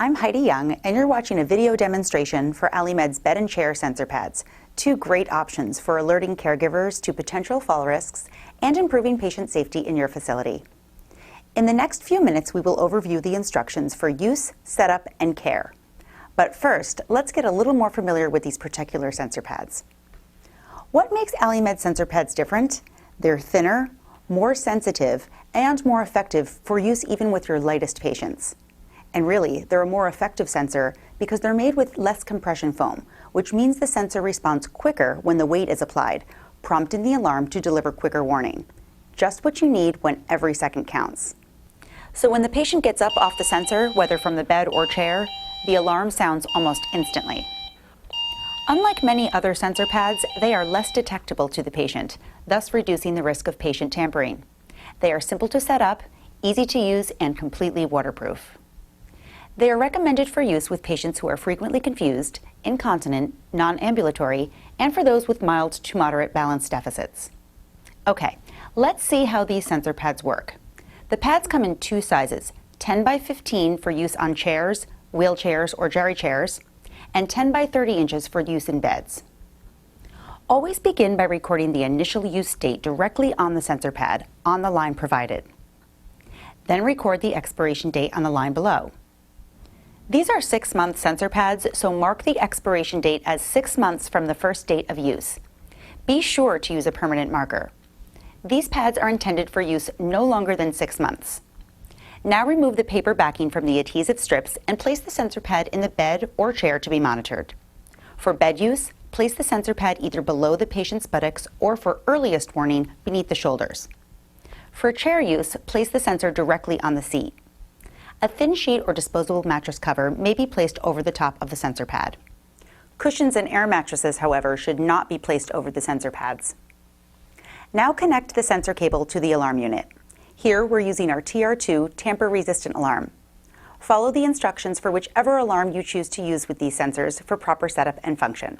I'm Heidi Young, and you're watching a video demonstration for AliMed's Bed and Chair Sensor Pads, two great options for alerting caregivers to potential fall risks and improving patient safety in your facility. In the next few minutes, we will overview the instructions for use, setup, and care. But first, let's get a little more familiar with these particular sensor pads. What makes AliMed sensor pads different? They're thinner, more sensitive, and more effective for use even with your lightest patients. And really, they're a more effective sensor because they're made with less compression foam, which means the sensor responds quicker when the weight is applied, prompting the alarm to deliver quicker warning. Just what you need when every second counts. So when the patient gets up off the sensor, whether from the bed or chair, the alarm sounds almost instantly. Unlike many other sensor pads, they are less detectable to the patient, thus reducing the risk of patient tampering. They are simple to set up, easy to use, and completely waterproof. They are recommended for use with patients who are frequently confused, incontinent, non-ambulatory, and for those with mild to moderate balance deficits. Okay, let's see how these sensor pads work. The pads come in two sizes, 10 by 15 for use on chairs, wheelchairs, or jerry chairs, and 10 by 30 inches for use in beds. Always begin by recording the initial use date directly on the sensor pad on the line provided. Then record the expiration date on the line below. These are 6-month sensor pads, so mark the expiration date as 6 months from the first date of use. Be sure to use a permanent marker. These pads are intended for use no longer than 6 months. Now remove the paper backing from the adhesive strips and place the sensor pad in the bed or chair to be monitored. For bed use, place the sensor pad either below the patient's buttocks or, for earliest warning, beneath the shoulders. For chair use, place the sensor directly on the seat. A thin sheet or disposable mattress cover may be placed over the top of the sensor pad. Cushions and air mattresses, however, should not be placed over the sensor pads. Now connect the sensor cable to the alarm unit. Here we're using our TR2 tamper-resistant alarm. Follow the instructions for whichever alarm you choose to use with these sensors for proper setup and function.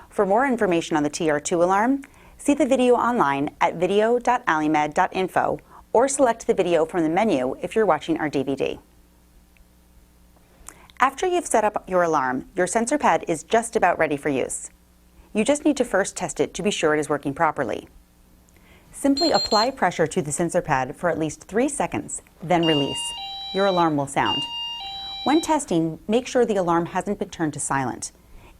For more information on the TR2 alarm, see the video online at video.alimed.info or select the video from the menu if you're watching our DVD. After you've set up your alarm, your sensor pad is just about ready for use. You just need to first test it to be sure it is working properly. Simply apply pressure to the sensor pad for at least 3 seconds, then release. Your alarm will sound. When testing, make sure the alarm hasn't been turned to silent.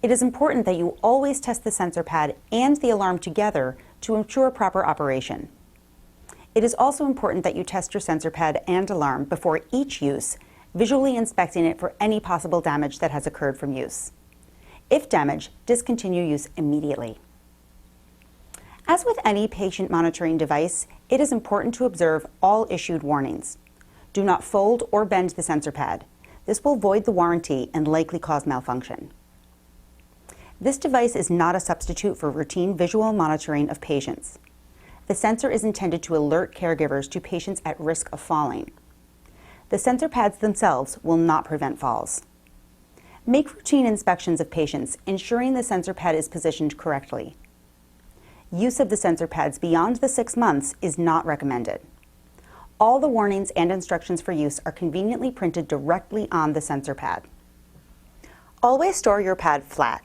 It is important that you always test the sensor pad and the alarm together to ensure proper operation. It is also important that you test your sensor pad and alarm before each use, visually inspecting it for any possible damage that has occurred from use. If damaged, discontinue use immediately. As with any patient monitoring device, it is important to observe all issued warnings. Do not fold or bend the sensor pad. This will void the warranty and likely cause malfunction. This device is not a substitute for routine visual monitoring of patients. The sensor is intended to alert caregivers to patients at risk of falling. The sensor pads themselves will not prevent falls. Make routine inspections of patients, ensuring the sensor pad is positioned correctly. Use of the sensor pads beyond the 6 months is not recommended. All the warnings and instructions for use are conveniently printed directly on the sensor pad. Always store your pad flat.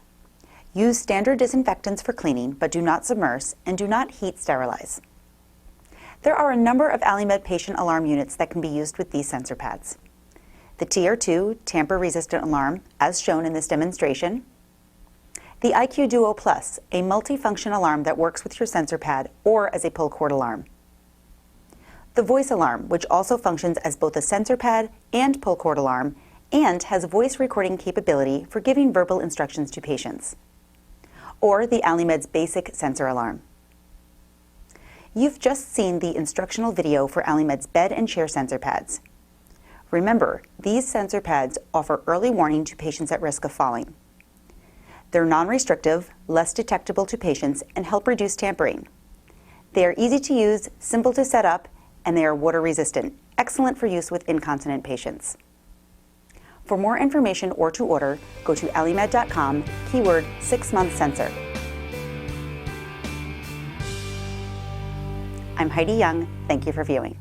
Use standard disinfectants for cleaning, but do not submerge and do not heat sterilize. There are a number of AliMed patient alarm units that can be used with these sensor pads. The TR2 tamper-resistant alarm, as shown in this demonstration. The IQ Duo Plus, a multifunction alarm that works with your sensor pad or as a pull cord alarm. The voice alarm, which also functions as both a sensor pad and pull cord alarm, and has voice recording capability for giving verbal instructions to patients. Or the AliMed's basic sensor alarm. You've just seen the instructional video for AliMed's bed and chair sensor pads. Remember, these sensor pads offer early warning to patients at risk of falling. They're non-restrictive, less detectable to patients, and help reduce tampering. They are easy to use, simple to set up, and they are water resistant, excellent for use with incontinent patients. For more information or to order, go to alimed.com, keyword 6-month sensor. I'm Heidi Young. Thank you for viewing.